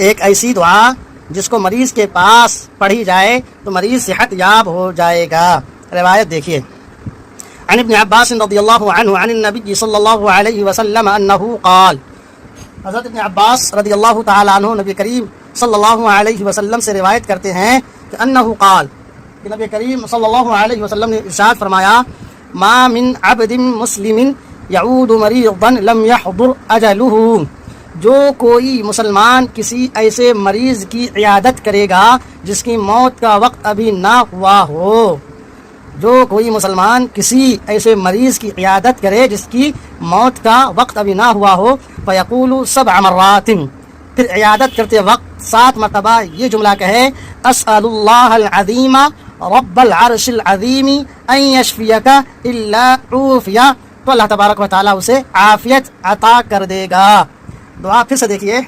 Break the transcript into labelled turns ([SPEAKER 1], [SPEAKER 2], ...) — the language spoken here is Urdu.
[SPEAKER 1] ایک ایسی دعا جس کو مریض کے پاس پڑھی جائے تو مریض صحت یاب ہو جائے گا۔ روایت دیکھیے، عن ابن عباس رضی اللہ عنہ عن النبی صلی اللہ علیہ وسلم انہ قال، حضرت ابن عباس رضی اللہ تعالی عنہ نبی کریم صلی اللہ علیہ وسلم سے روایت کرتے ہیں کہ انہ قال، کہ نبی کریم صلی اللہ علیہ وسلم نے ارشاد فرمایا، ما من عبد مسلم یعود مریضا لم یحضر اجلہ، جو کوئی مسلمان کسی ایسے مریض کی عیادت کرے گا جس کی موت کا وقت ابھی نہ ہوا ہو، جو کوئی مسلمان کسی ایسے مریض کی عیادت کرے جس کی موت کا وقت ابھی نہ ہوا ہو، فیقول 7 مرات، پھر عیادت کرتے وقت 7 مرتبہ یہ جملہ کہے، اسأل اللہ العظیم رب العرش العظیم ان یشفیک الا عوفیہ، تو اللہ تبارک و تعالیٰ اسے عافیت عطا کر دے گا۔ دعا پھر سے دیکھیے،